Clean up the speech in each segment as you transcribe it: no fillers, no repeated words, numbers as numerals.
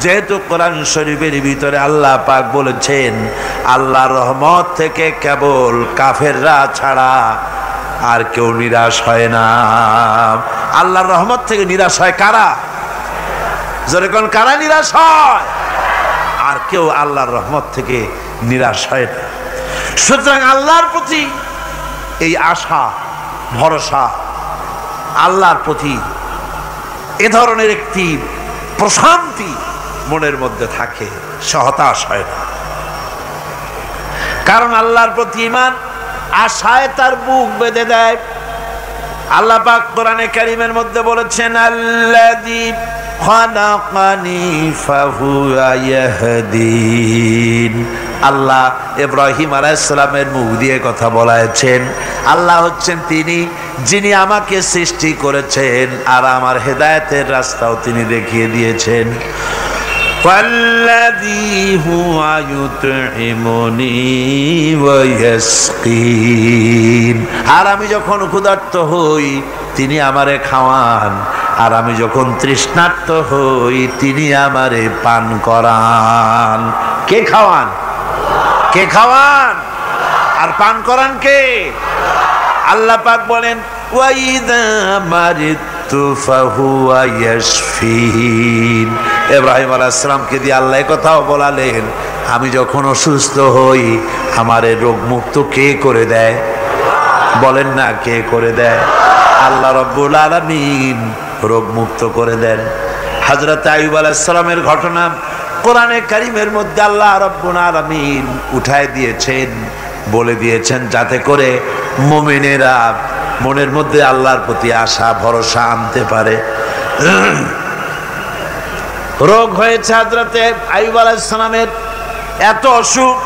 যেহেতু কোরআন শরীফের ভিতরে আল্লাহ পাক বলেছেন আল্লাহর রহমত থেকে কেবল কাফেররা ছাড়া আর কেউ নিরাশ হয় না। আল্লাহর রহমত থেকে নিরাশ হয় কারা? জোরে কোন কারা নিরাশ হয়? আর কেউ আল্লাহর রহমত থেকে নিরাশ হয় না। সুতরাং আল্লাহর প্রতি এই আশা ভরসা, আল্লাহর প্রতি এ ধরনের একটি প্রশান্তি মনের মধ্যে থাকে, সে হতাশ হয় না। কারণ আল্লাহর প্রতি ঈমান আশায় তার বুক বেঁধে দেয়। আল্লাহ পাক কোরআনে কারীমের মধ্যে বলেছেন আল্লাযী খালাকানি ফাহুয়া ইয়াহদিন। আল্লাহ ইব্রাহিম আলাইহিস সালামের মুখ দিয়ে কথা বলেছেন, আল্লাহ হচ্ছেন তিনি যিনি আমাকে সৃষ্টি করেছেন আর আমার হেদায়েতের রাস্তাও তিনি দেখিয়ে দিয়েছেন। ওয়াল্লাযী হুয়া ইউতঈমুনি ওয়া ইয়াসকিন। আর আমি যখন ক্ষুধার্ত হই তিনি আমারে খাওয়ান, আর আমি যখন তৃষ্ণার্ত হই তিনি আমারে পান করান। কে খাওয়ান? কে খাওয়ান আর পান করান কে? আল্লাহ পাক বলেন ওয়াইদা মারিতু ফাহুয়া ইয়াশফিন। ইব্রাহিম আলাইহিস সালামকে দিয়ে আল্লাহ কথাও বলালেন, আমি যখন অসুস্থ হই আমারে রোগ মুক্ত কে করে দেয়? বলেন না কে করে দেয়? আল্লাহ রাব্বুল আলামিন রোগ মুক্ত করে দেন। হযরত আইয়ুব আলাইহিস সালামের ঘটনা কোরআনে কারীমের মধ্যে আল্লাহ রাব্বুল আলামিন উঠায় দিয়েছেন, বলে দিয়েছেন যাতে করে মুমিনেরা মনের মধ্যে আল্লাহর প্রতি আশা ভরসা আনতে পারে। রোগ হয়েছে হযরতে আইয়ুব আলাইহিস সালামের, এত অসুখ,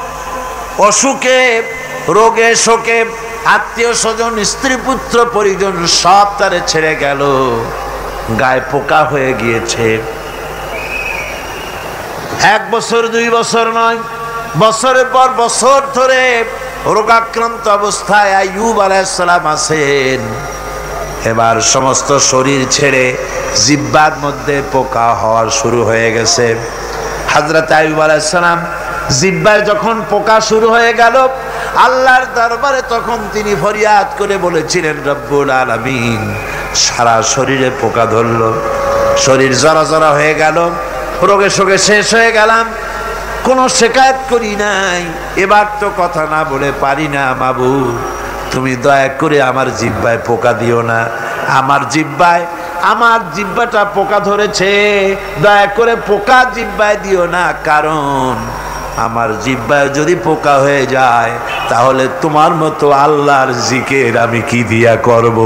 অসুখে রোগে শোকে আত্মীয় স্বজন স্ত্রী পুত্র পরিজন সব তারে ছেড়ে গেল, গায়ে পোকা হয়ে গিয়েছে। 1 বছর 2 বছর নয়, বছরের পর বছর ধরে রোগাক্রান্ত অবস্থায় আইয়ুব আলাইহিস সালাম আছেন। এবার সমস্ত শরীর ছেড়ে জিহ্বার মধ্যে পোকা হওয়া শুরু হয়ে গেছে। হযরত আইয়ুব আলাইহিস সালাম জিহ্বায় যখন পোকা শুরু হয়ে গেল, আল্লাহর দরবারে তখন তিনি ফরিয়াদ করে বলেছিলেন রব্বুল আলামিন, সারা শরীরে পোকা ধরল, শরীর জরা জরা হয়ে গেল, রোগে শোকে শেষ হয়ে গেলাম, কোনো শিকায়ত করি নাই, এবার তো কথা না বলে পারি না মাবুদ, তুমি দয়া করে আমার জিহ্বায় পোকা দিও না, আমার জিহ্বাটা পোকা ধরেছে, দয়া করে পোকা জিহ্বায় দিও না, কারণ আমার জিহ্বায় যদি পোকা হয়ে যায় তাহলে তোমার মতো আল্লাহর জিকির আমি কি দিয়া করব?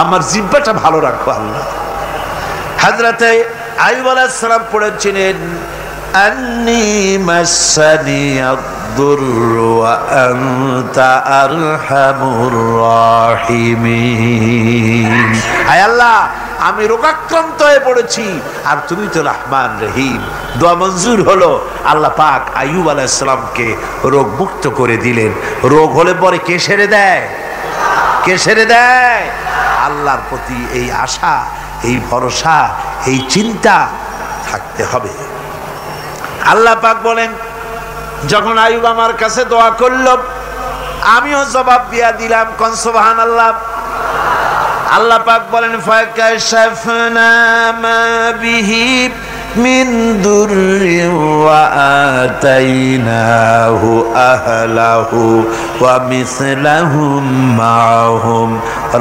আমার জিহ্বাটা ভালো রাখো আল্লাহ। হযরত আইয়ুব আলাইহিস সালাম পড়েছিলেন আন্নী মাসানি আদ-দুররু ওয়া আনতা আরহামুর রাহিমিন। আয় আল্লাহ, আমি রোগাক্রান্ত হয়ে পড়েছি আর তুমি তো রহমান রহিম। দোয়া মঞ্জুর হলো, আল্লাহ পাক আইয়ুব আলাইহিস সালামকে রোগ মুক্ত করে দিলেন। রোগ হলে পরে কে সেরে দেয়? কে সেরে দেয়? আল্লাহর প্রতি এই আশা, এই ভরসা, এই চিন্তা থাকতে হবে। আল্লাহ পাক বলেন, যখন আইয়ুব আমার কাছে দোয়া করল আমিও জবাব দিয়া দিলাম। কোন সুবহানাল্লাহ। আল্লাহ পাক বলেন ফাকাশাফনা মা বিহি মিন দুররি ওয়া আতাইনাহু আহলাহু ওয়া মিসলাহুম মাআহুম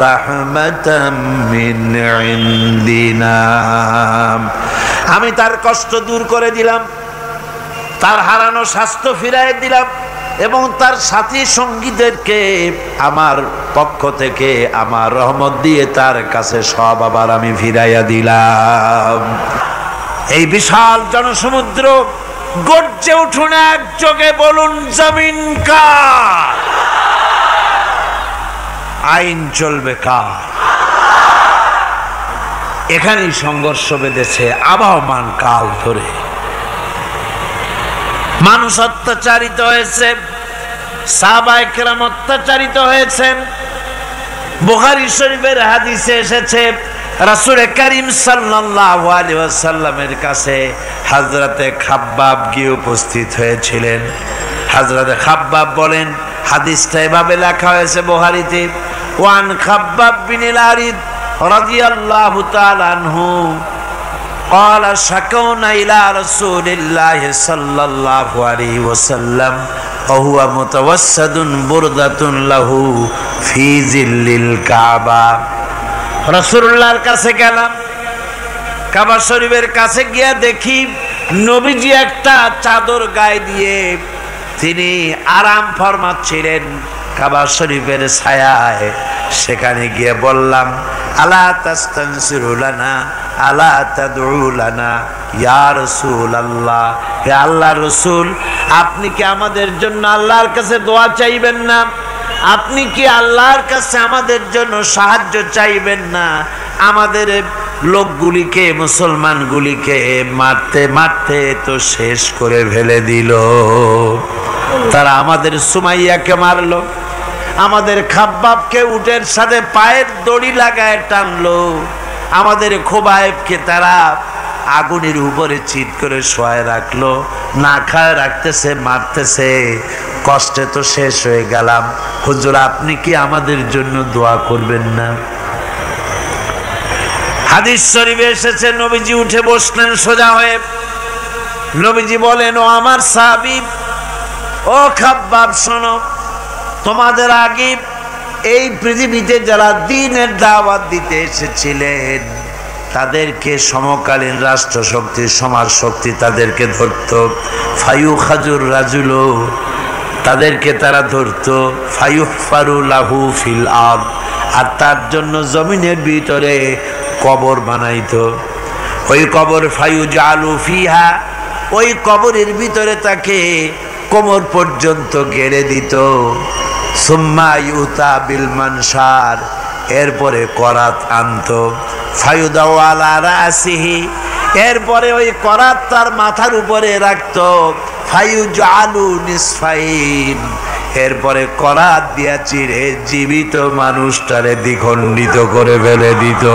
রাহমাতাম মিন ইনদিনা। আমি তার কষ্ট দূর করে দিলাম, তার হারানো স্বাস্থ্য ফিরিয়ে দিলাম এবং তার সাথী সঙ্গীদেরকে আমার পক্ষ থেকে আমার রহমত দিয়ে তার কাছে সব আবার আমি ফিরাইয়া দিলাম। এই বিশাল জনসমুদ্র গর্জে উঠুন একযোগে, বলুন জমিন কার? আইন চলবে কার? এখানেই সংঘর্ষ বেঁধেছে আবহমান কাল ধরে। মানুষ অত্যাচারিত হয়েছে, সাহাবায়ে কেরাম অত্যাচারিত হয়েছেন। বুখারী শরীফের হাদিসে এসেছে রাসূল করিম সাল্লাল্লাহু আলাইহি ওয়াসাল্লামের কাছে হযরতে খাব্বাব গিয়ে উপস্থিত হয়েছিলেন। হযরতে খাব্বাব বলেন, হাদিসটা এভাবে লেখা হয়েছে বুখারীতে, ওয়ান খাব্বাব বিন আল-আরিদ রাদিয়াল্লাহু তাআলা আনহু قال شكونا إلى رسول الله صلى الله عليه وسلم وهو متوسد بردة له في ظل الكعبة। রাসূলুল্লাহর কাছে গেলাম, কাবা শরীফের কাছে গিয়ে দেখি নবীজি একটা চাদর গায়ে দিয়ে তিনি আরাম ফরমাচ্ছিলেন কাবা শরীফের ছায়ায়। সেখানে গিয়ে বললাম, আলা তাস্তানসিরু লানা আলা তাদউ লানা ইয়া রাসূলুল্লাহ, হে আল্লাহর রাসূল, আপনি কি আমাদের জন্য আল্লাহর কাছে দোয়া চাইবেন না? আপনি কি আল্লাহর কাছে আমাদের জন্য সাহায্য চাইবেন না? আমাদের লোকগুলিকে, মুসলমানগুলিকে মারতে মারতে তো শেষ করে ফেলে দিল। তারা আমাদের সুমাইয়াকে মারলো, আমাদের খাব্বাবকে উটের সাথে পায়ের দড়ি লাগায় টানলো, আমাদের খোবায়েবকে তারা আগুনের উপরে চিৎ করে শোয়ায় রাখলো, না খায় রাখতেছে, মারতেছে, কষ্টে তো শেষ হয়ে গেলাম। হুজুর, আপনি কি আমাদের জন্য দোয়া করবেন না? হাদিস শরীফে এসেছে, নবীজি উঠে বসলেন সোজা হয়ে। নবীজি বলেন, ও আমার সাহাবী, ও খাব্বাব, শোনো, তোমাদের আগে এই পৃথিবীতে যারা দ্বীনের দাওয়াত দিতে এসেছিলেন তাদেরকে সমকালীন রাষ্ট্রশক্তি, সমাজ শক্তি তাদেরকে ধরত। ফায়ু খাজুর রাজুল, তাদেরকে তারা ধরত। ফায়ুহফারু লাহু ফিল আরদ, আর তার জন্য জমিনের ভিতরে কবর বানাইতো। ওই কবর ফায়ুজালু ফিহা, ওই কবরের ভিতরে তাকে কোমর পর্যন্ত গেড়ে দিত। সুম্মা ইউতা বিল মানশার, এরপরে করাত আনতো। ফায়ুদাউ আলা রাসিহি, এরপরে ওই করাত তার মাথার উপরে রাখতো। ফায়ুজালু নিসফাইন, এরপরে করাত দিয়া চিরে জীবিত মানুষটারে দ্বিখণ্ডিত করে ফেলে দিত।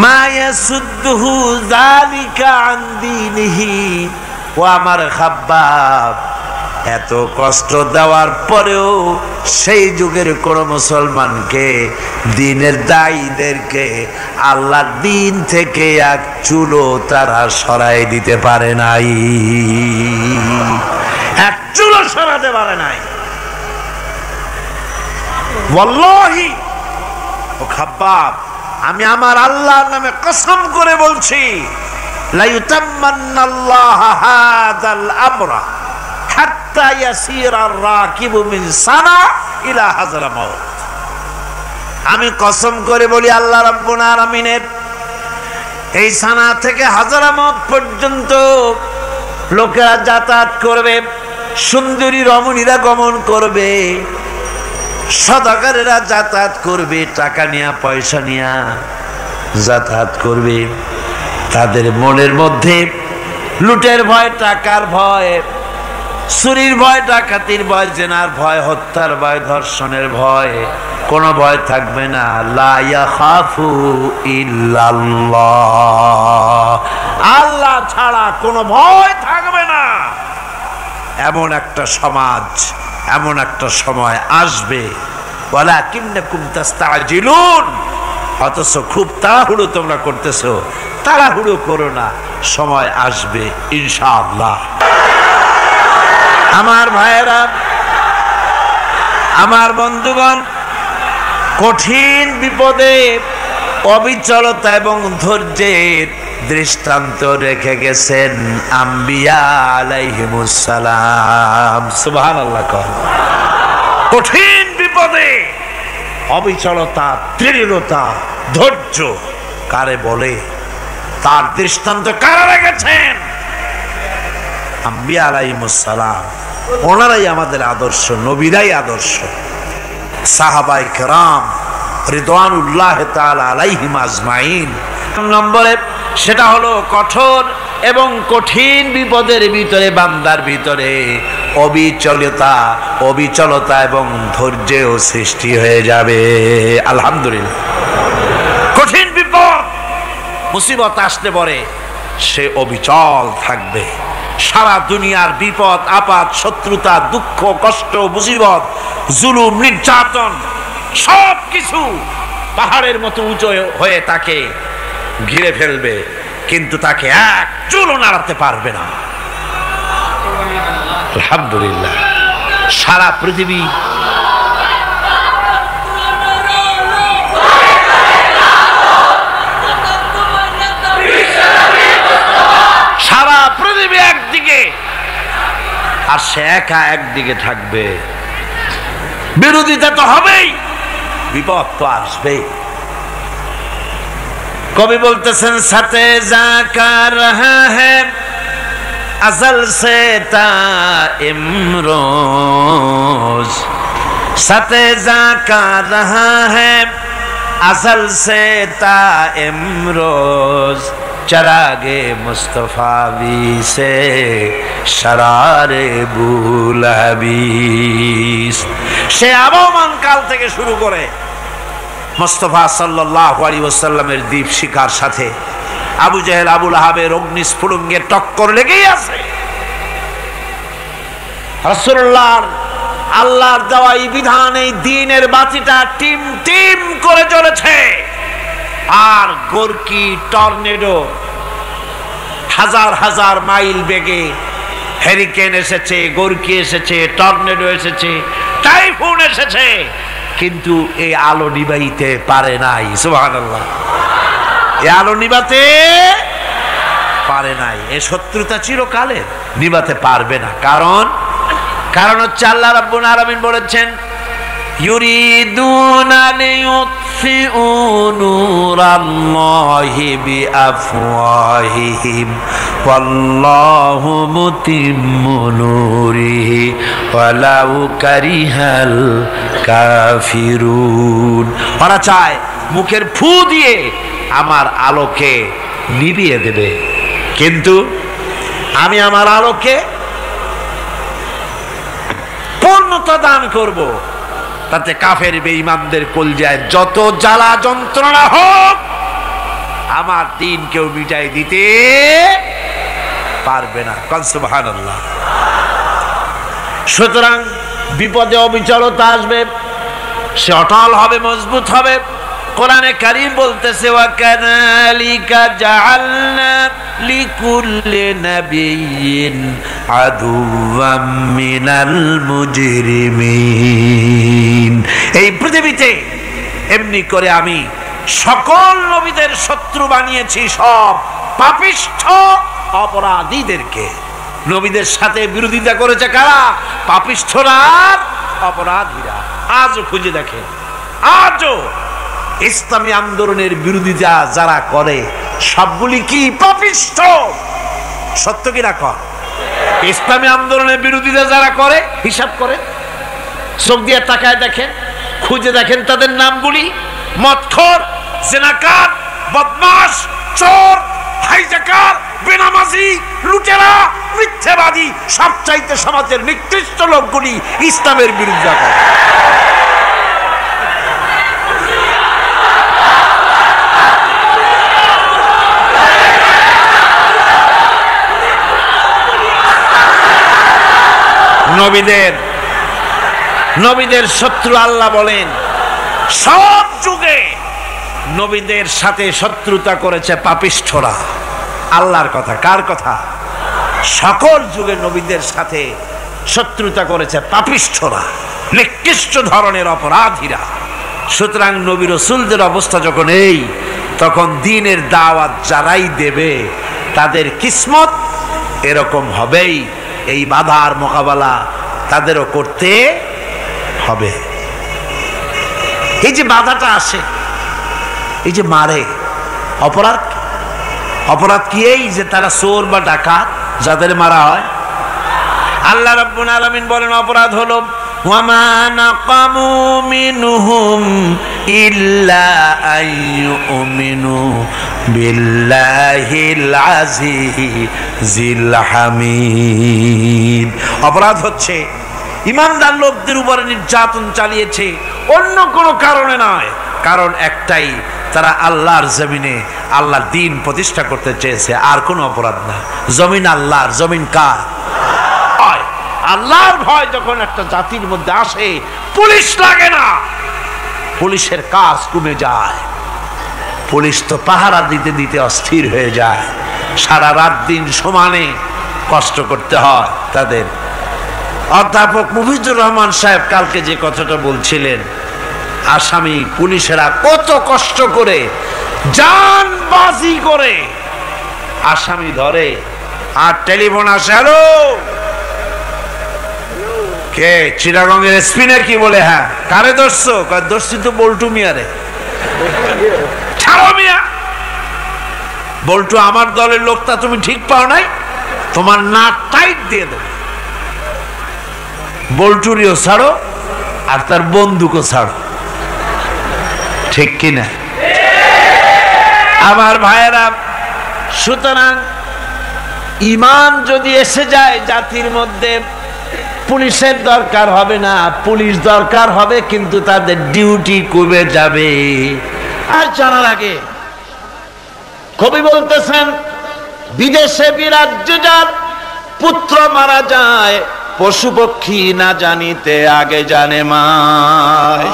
মা ইয়াসুদ্দুহু যালিকা আন দীনিহি, ও আমার খাব্বাব, এত কষ্ট দেওয়ার পরেও সেই যুগের কোন মুসলমানকে, দ্বীনের দায়ীদেরকে আল্লাহর দ্বীন থেকে এক চুলো তারা সরাই দিতে পারে নাই, এক চুলো সরাতে পারে নাই। ওয়াল্লাহি, ও খাব্বাব, আমি আমার আল্লাহর নামে কসম করে বলছি, লা ইউতাম্মান্নাল্লাহু হাযাল আমরা হাত্তা ইয়াসিরার রাকিবু মিন সানা ইলা হাযরামাউত। আমি কসম করে বলি, আল্লাহ রাব্বুল আলামিনের এই সানা থেকে হাযরামাউত পর্যন্ত লোকেরা যাতায়াত করবে, সুন্দরী রমণীরা গমন করবে, সদাগরেরা যাতায়াত করবে, টাকা নিয়া পয়সা নিয়া যাতায়াত করবে। তাদের মনের মধ্যে লুটের ভয়, টাকার ভয়, চুরির ভয়, ডাকাতির ভয়, জেনার ভয়, হত্যার ভয়, ধর্ষণের ভয়, কোনো ভয় থাকবে না। লা ইয়াখাফু ইল্লাল্লাহ, আল্লাহ ছাড়া কোনো ভয় থাকবে না। এমন একটা সমাজ, এমন একটা সময় আসবে, ওয়ালাকিন্নাকুম তাস্তাজিলুন, অথচ খুব তাড়াহুড়ো তোমরা করতেছো। তাড়াহুড়ো করো না, সময় আসবে ইনশাআল্লাহ। আমার ভাইয়েরা, আমার বন্ধুগণ, কঠিন বিপদে অবিচলতা এবং ধৈর্যের দৃষ্টান্ত রেখে গেছেন আম্বিয়া আলাইহিমুস সালাম। সুবহানাল্লাহ। কঠিন বিপদে অবিচলতা, দৃঢ়তা, ধৈর্য কারে বলে, তার দৃষ্টান্ত কারা রেখেছেন? আম্বিয়া আলাইহিমুস সালাম। ওনারাই আমাদের আদর্শ, নবীরাই আদর্শ। সাহাবায়ে কেরাম রিদওয়ানুল্লাহ তাআলা আলাইহিম আজমাইন। নম্বরে সেটা হলো কঠোর এবং কঠিন বিপদের ভিতরে বান্দার ভিতরে অবিচলতা এবং ধৈর্যও সৃষ্টি হয়ে যাবে। আলহামদুলিল্লাহ। কঠিন বিপদ মুসিবত আসতে পরে সে অবিচল থাকবে। সারা দুনিয়ার বিপদ আপদ, শত্রুতা, দুঃখ, কষ্ট, মুসিবত, জুলুম, নির্যাতন সব কিছু পাহাড়ের মতো উঁচু হয়ে তাকে ঘিরে ফেলবে, কিন্তু তাকে এক চুলও নাড়াতে পারবে না। আলহামদুলিল্লাহ। সারা পৃথিবী একদিকে আর সে একা একদিকে থাকবে। বিরোধিতা তো হবেই, বিপদ তো আসবেই। কবি বলতেছেন সাথে জাকা রহা হ্যায় अज़ल से ता इमरोज सतेजा का रहा है अज़ल से ता इमरोज चरागे मुस्तफ़ावी से शरारे बुलहबीस। সে আবহমান কাল থেকে শুরু করে মুস্তাফা সাল্লাল্লাহু আলাইহি ওয়াসাল্লামের দীপ শিখার সাথে আবু জেহেল, আবু লাহাবের অগ্নিস্ফুলিঙ্গের টক্কর লেগেই আছে। রাসূলুল্লাহর আল্লাহর দেওয়া এই বিধান, এই দ্বীনের বাতিটা টিম টিম করে চলেছে। আর গোরকি, টর্নেডো, হাজার হাজার মাইল বেগে হেরিকেন এসেছে, গোরকি এসেছে, টর্নেডো এসেছে, টাইফুন এসেছে, কিন্তু এই আলো নিবাইতে পারে নাই। সুবহানাল্লাহ। এই আলো নিবাতে পারে নাই। এই শত্রুতা চিরকালের, নিবাতে পারবে না। কারণ হচ্ছে আল্লাহ রাব্বুল আলামিন বলেছেন ইউরিদুনা লিয়ুতফিউ নূরাল্লাহি বিআফওয়াহিহিম ওয়াল্লাহু মুতিম্মু নূরিহি ওয়ালাউ কারিহাল কাফিরুন। ওরা চায় মুখের ফু দিয়ে আমার আলোকে নিভিয়ে দেবে, কিন্তু আমি আমার আলোকে পূর্ণতা দান করব। তাতে কাফের বেঈমানদের কলজায় যত জ্বালা যন্ত্রণা হোক, আমার দ্বীন কেউ মিটাই দিতে পারবে না। সুবহানাল্লাহ। সুতরাং বিপদে অবিচলতা আসবে, সে অটল হবে, মজবুত হবে। কোরআনে কারীম বলতেছে ওয়া কাযালিকা জাআলনা লিকুল্লি নাবিয়্যিন আদুওয়াম মিনাল মুজরিমিন। এই পৃথিবীতে এমনি করে আমি সকল নবীদের শত্রু বানিয়েছি, সব পাপিষ্ঠ অপরাধীদেরকে। নবীদের সাথে বিরোধিতা করেছে কারা? পাপিষ্ঠরা, অপরাধীরা। আজও খুঁজে দেখেন, আজও ইসলামী আন্দোলনের বিরোধিতা যারা করে সবগুলি কি পাপিষ্ঠ? সত্য কিনা কর? ইসলামী আন্দোলনের বিরোধিতা যারা করে হিসাব করে, চোখ দিয়ে তাকায় দেখেন, খুঁজে দেখেন তাদের নামগুলি। মদখোর, জিনাকার, বদমাশ, চোর, হাইজাকার, বেনামাজি, লুটেরা, মিথ্যাবাদী, সবচাইতে সমাজের নিকৃষ্ট লোকগুলি ইসলামের বিরোধিতা করে। নবীদের শত্রু আল্লাহ বলেন সব যুগে নবীদের সাথে শত্রুতা করেছে পাপিষ্ঠরা। আল্লাহর কথা, কার কথা? সকল যুগে নবীদের সাথে শত্রুতা করেছে পাপিষ্ঠরা, নিকৃষ্ট ধরনের অপরাধীরা। সুতরাং নবী রাসূলদের অবস্থা যখন এই, তখন দ্বীনের দাওয়াত যারাই দেবে তাদের কিসমত এরকম হবেই। এই বাধার মোকাবেলা তাদেরও করতে হবে। এই যে বাধাটা আসে, এই যে মারে, অপরাধ কি? এই যে তারা চোর বা ডাকাত যাদের মারা হয়। আল্লাহ রাব্বুল আলামিন বলেন অপরাধ হলো وما نقموا منهم إلا أن يؤمنوا بالله العزيز الحميد। অপরাধ হচ্ছে ইমানদার লোকদের উপরে নির্যাতন চালিয়েছে অন্য কোনো কারণে নয়, কারণ একটাই, তারা আল্লাহর জমিনে আল্লাহর দ্বীন প্রতিষ্ঠা করতে চেয়েছে, আর কোনো অপরাধ না। জমিন আল্লাহর, জমিন কার? আল্লাহর ভয় যখন একটা জাতির মধ্যে আসে, পুলিশ লাগে না, পুলিশের কাজ কমে যায়। পুলিশ তো পাহারা দিতে দিতে অস্থির হয়ে যায়, সারা রাত দিন সমানে কষ্ট করতে হয় তাদের। অধ্যাপক মুফিজুর রহমান সাহেব কালকে যে কথাটা বলছিলেন, আসামি পুলিশেরা কত কষ্ট করে জানবাজি করে আসামি ধরে, আর টেলিফোন আসে, হ্যালো কে? চিটাগংয়ের এসপি নাকি? বলে হ্যাঁ। কারে ধরছো? ধরছি তো বল্টু মিয়ারে। ছাড়ো মিয়া, বল্টু আমার দলের লোকটা তুমি ঠিক পাও নাই, তোমার নাক টাইট দিয়ে দেব। বল্টুরিও ছাড়ো আর তার বন্দুকও ছাড়ো, ঠিক কিনা আমার ভাইয়েরা? সুতরাং ঈমান যদি এসে যায় জাতির মধ্যে, পুলিশের দরকার হবে না, পুলিশ দরকার হবে, কিন্তু তাদের ডিউটি কমে যাবে। আর জানার আগে কবি বলতেছেন, বিদেশে বিরাজ্য যার পুত্র মারা যায়, পশু পক্ষী না জানিতে আগে জানে মায়।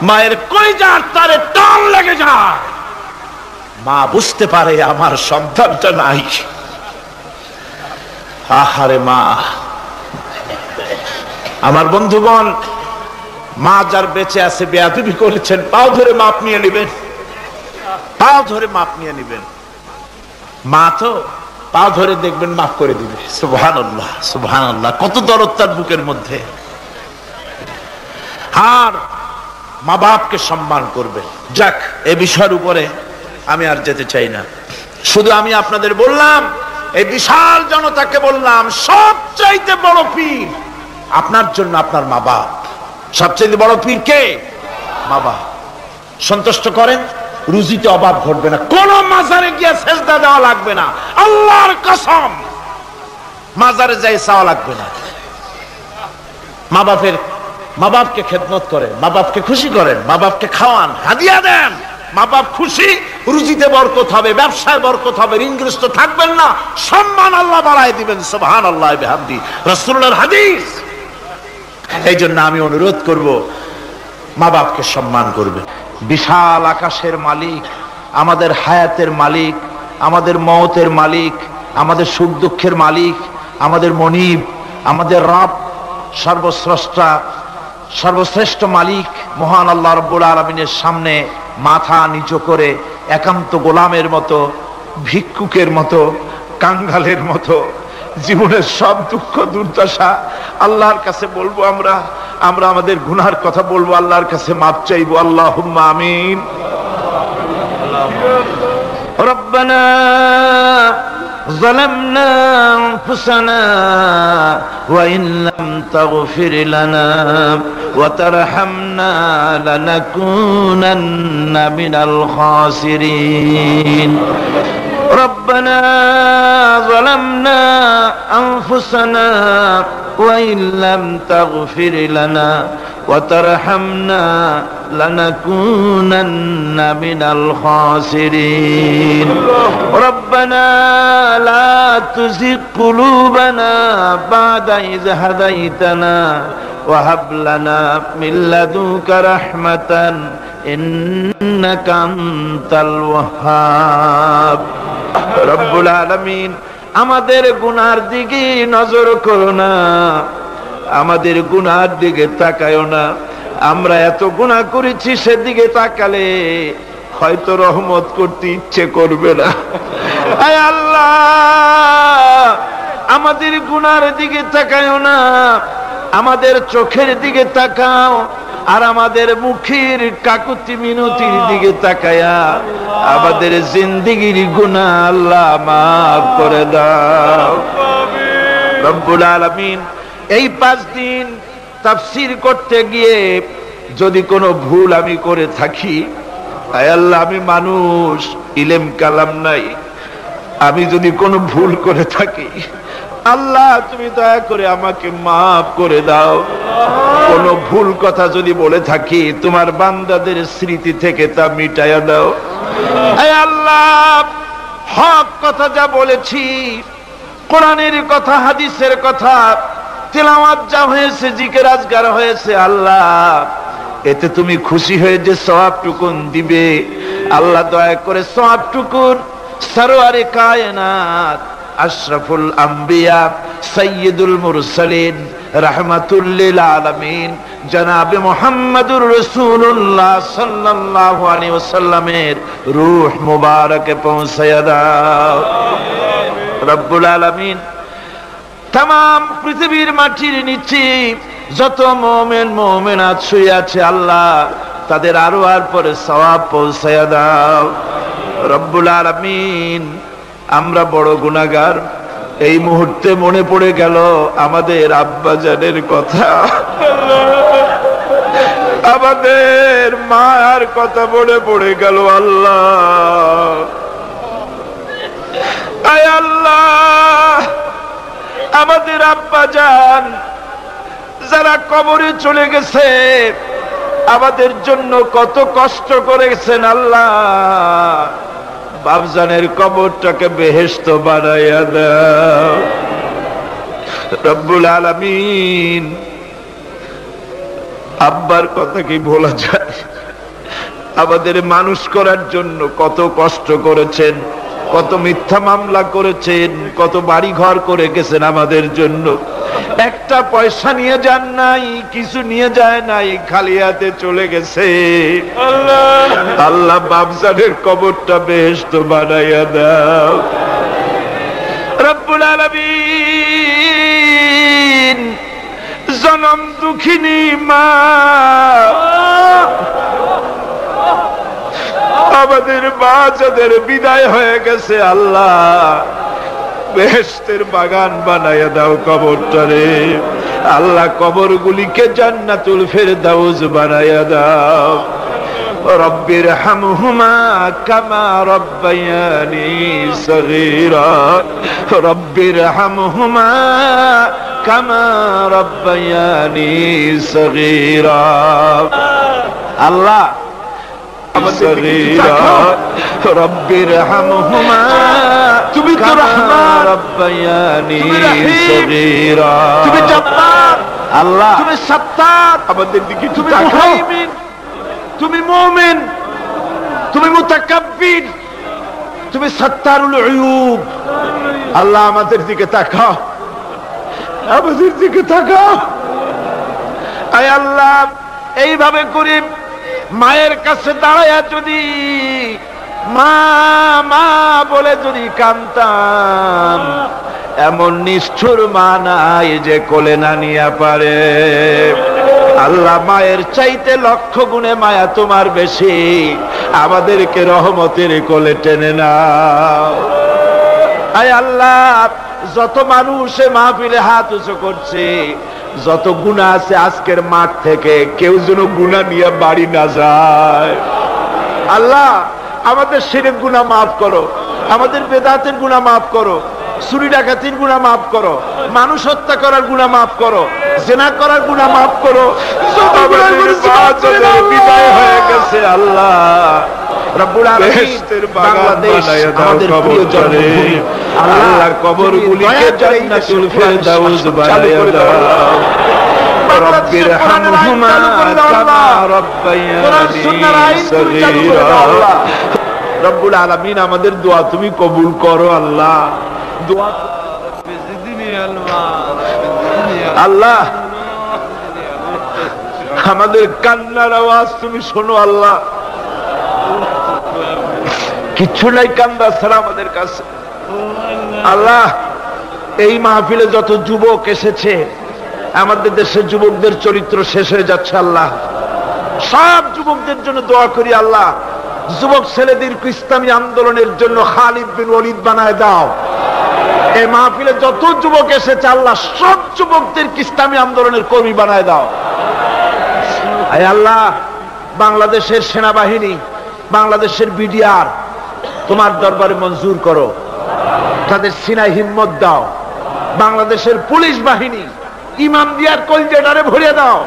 মায়ের কলিজার তারে টান লেগে যায়, মা বুঝতে পারে আমার সন্তানটা নাই। আহারে মা! আমার বন্ধুগণ, মা যার বেঁচে আছে বেয়াদবি করেছেন, পাও ধরে মাপ নিয়ে নেবেন, পাও ধরে মাপ নিয়ে নেবেন। মা তো পাও ধরে দেখবেন মাফ করে দিবে। সুবহানাল্লাহ, সুবহানাল্লাহ, কত দরদ তার বুকের মধ্যে। আর মা বাপকে সম্মান করবে। যাক, এ বিষয়ের উপরে আমি আর যেতে চাই না। শুধু আমি আপনাদের বললাম, এই বিশাল জনতাকে বললাম, সবচাইতে বড় পীর আপনার জন্য আপনার মা বাপ। সবচেয়ে বড় পীর কে? মা বাপ। সন্তুষ্ট করেন, রুজিতে অভাব ঘটবে না, কোন মাজারে গিয়ে সেজদা দেওয়া লাগবে না, আল্লাহর কসম মাজারে যাই চাওয়া লাগবে না। মা বাপকে খেদমত করেন, মা বাপকে খুশি করেন, মা বাপকে খাওয়ান, হাদিয়া দেন, মা বাপ খুশি, রুজিতে বরকত হবে, ব্যবসায় বরকত হবে, ঋণগ্রস্ত থাকবেন না, সম্মান আল্লাহ বাড়ায় দিবেন। সুবহানাল্লাহ বিহামদি, রাসূলুল্লাহর হাদিস। এই জন্য আমি অনুরোধ করব, মা বাপকে সম্মান করবে। বিশাল আকাশের মালিক, আমাদের হায়াতের মালিক, আমাদের মওতের মালিক, আমাদের সুখ দুঃখের মালিক, আমাদের মনিব, আমাদের রব, সর্বস্রষ্টা, সর্বশ্রেষ্ঠ মালিক মহান আল্লাহ রাব্বুল আলামিনের সামনে মাথা নিচু করে একান্ত গোলামের মতো, ভিক্ষুকের মতো, কাঙ্গালের মতো জীবনের সব দুঃখ দুর্দশা আল্লাহর কাছে বলবো। আমরা আমাদের গুনার কথা বলবো, আল্লাহর কাছে মাপ চাইবো। আল্লাহুম্মা আমিন। রব্বানা ظلمنا أنفسنا وإن لم تغفر لنا وترحمنا لنكونن من الخاسرين ربنا ظلمنا أنفسنا وإن لم تغفر لنا وترحمنا لنكونن من الخاسرين ربنا لا تزغ قلوبنا بعد إذ هديتنا وهب لنا من لدنك رحمة إنك أنت الوهاب رب العالمين আমাদের গুনার দিকে নজর করো না, আমাদের গুনার দিকে তাকায়ও না। আমরা এত গুনাহ করেছি, সেদিকে তাকালে হয়তো রহমত করতে ইচ্ছে করবে না। আয় আল্লাহ, আমাদের গুনার দিকে তাকায়ও না, আমাদের চোখের দিকে তাকাও, আর আমাদের মুখের কাকুতি মিনতির দিকে তাকায়া আমাদের জিন্দেগির গুনাহ আল্লাহ মাফ করে দাও রব্বুল আলামিন। এই 5 দিন তাফসীর করতে গিয়ে যদি কোনো ভুল আমি করে থাকি, আয় আল্লাহ আমি মানুষ, ইলম কালাম নাই, আমি যদি কোনো ভুল করে থাকি আল্লাহ তুমি দয়া করে আমাকে মাফ করে দাও। কোনো ভুল কথা যদি বলে থাকি তোমার বান্দাদের স্মৃতি থেকে তা মিটাইয়া দাও। আয় আল্লাহ হক কথা যা বলেছি, কোরআনের কথা, হাদিসের কথা, তেলাওয়াত যা হয়েছে, জিকির আজকার হয়েছে, আল্লাহ এতে তুমি খুশি হয়ে যে সওয়াবটুকুন দিবে, আল্লাহ দয়া করে সওয়াবটুকুন সরওয়ারে কায়নাত আশরাফুল আম্বিয়া সাইয়্যিদুল মুরসালিন রাহমাতুল লিল আলামিন জনাবে মুহাম্মদুর রাসূলুল্লাহ সাল্লাল্লাহু আলাইহি ওয়াসাল্লামের রূহ মুবারকে পৌঁছায়া দাও রব্বুল আলামিন। तमाम পৃথিবীর মাটির নিচে যত মুমিন মুমিনাত শুয়ে আছে আল্লাহ তাদের আরওয়ার পরে সওয়াব পৌঁছায়া দাও রব্বুল আলামিন। আমরা বড় গুনাহগার, এই মুহূর্তে মনে পড়ে গেল আমাদের আব্বা জানের কথা, আমাদের মায়ের কথা মনে পড়ে গেল আল্লাহ। আয় আল্লাহ আমাদের আব্বা জান যারা কবরে চলে গেছে আমাদের জন্য কত কষ্ট করেছেন আল্লাহ, বাপজানের কবরটাকে বেহেশত বানাইয়া দাও রব্বুল আলামিন। আব্বার কথা কি ভোলা যায়? আমাদের মানুষ করার জন্য কত কষ্ট করেছেন, কত মিথ্যা মামলা করেছেন, কত বাড়ি ঘর করে গেছেন আমাদের জন্য। একটা পয়সা নিয়ে যান নাই, কিছু নিয়ে যায় নাই, খালি হাতে চলে গেছে আল্লাহ। বাপজানের কবরটা বেহেশত বানাইয়া দাও রব্বুল আলামিন। জনম দুঃখিনী মা আমাদের মা যাদের বিদায় হয়ে গেছে আল্লাহ বেহেশতের বাগান বানাইয়া দাও কবরটারে আল্লাহ। কবরগুলিকে জান্নাতুল ফেরদাউস বানাইয়া দাও। রব্বির হামহুমা কামা রব্বায়ানি সগীরা, রব্বির হামহুমা কামা রব্বায়ানি সগীরা। আল্লাহ রব্বির হামহুমা তুমি তো রহমান, রব্বায়ানি সগীরা। তুমি জব্বার আল্লাহ, তুমি সত্তার, আমাদের দিকে তুমি মুহাইমিন, তুমি মুমিন, তুমি মুতাকাব্বির, তুমি সত্তারুল উয়ুব। আল্লাহ আমাদের দিকে তাকাও, আমাদের দিকে তাকাও। আয় আল্লাহ এইভাবে করে মায়ের কাছে দাঁড়ায়া যদি মা মা বলে যদি কাঁদতাম, এমন নিষ্ঠুর মা নাই যে কোলে না নিয়া পারে আল্লাহ। মায়ের চাইতে লক্ষ গুণে মায়া তোমার বেশি, আমাদেরকে রহমতের কোলে টেনে নাও। আয় আল্লাহ যত মানুষ মাহফিলে হাত উঁচু করছে, যত গুনাহ আছে আজকের মাঠ থেকে কেউ যেন গুনাহ নিয়ে বাড়ি না যায় আল্লাহ। আমাদের শিরক গুনাহ মাফ করো, আমাদের বেদাতের গুনাহ মাফ করো, চুরি ডাকাতির গুনাহ মাফ করো, মানুষ হত্যা করার গুনাহ মাফ করো, জিনা করার গুনাহ মাফ করো। বিদায় হয়ে গেছে আল্লাহ রব্বুল আলামিন। বাংলাদেশ আমাদের প্রিয় জন্মভূমি আল্লাহ, কবরগুলিকে জান্নাতুল ফেরদাউস বানাইয়া দাও। রব্বির হামহুমা কামা রব্বায়ানি সগীরা। রব্বুল আলামিন আমাদের দোয়া তুমি কবুল করো আল্লাহ। দোয়া আল্লাহ, আমাদের কান্নার আওয়াজ তুমি শোনো আল্লাহ। কিচ্ছু নাই কান্দা ছাড়া আমাদের কাছে আল্লাহ। এই মাহফিলে যত যুবক এসেছে, আমাদের দেশের যুবকদের চরিত্র শেষ হয়ে যাচ্ছে আল্লাহ। সব যুবকদের জন্য দোয়া করি আল্লাহ। যুবক ছেলেদেরকে ইসলামী আন্দোলনের জন্য খালিদ বিন ওয়ালিদ বানায় দাও এই মাহফিলে যত যুবক এসেছে আল্লাহ সব যুবকদের ইসলামী আন্দোলনের কর্মী বানায় দাও। আয় আল্লাহ, বাংলাদেশের সেনাবাহিনী, বাংলাদেশের বিডিআর তোমার দরবারে মঞ্জুর করো, তাদের সিনায় হিম্মত দাও। বাংলাদেশের পুলিশ বাহিনী ইমাম দিয়ার কলজেটারে ভরিয়ে দাও।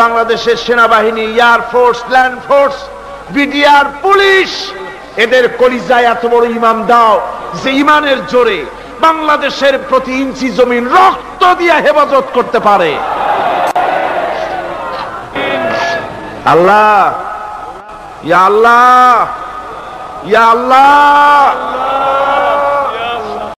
বাংলাদেশের সেনাবাহিনী, air force, land force, BDR, police, এদের কলিজায় এত বড় ইমাম দাও যে ইমানের জোরে বাংলাদেশের প্রতি ইঞ্চি জমিন রক্ত দিয়ে হেফাজত করতে পারে। আল্লাহ, ইয়া আল্লাহ, ইয়া আল্লাহ,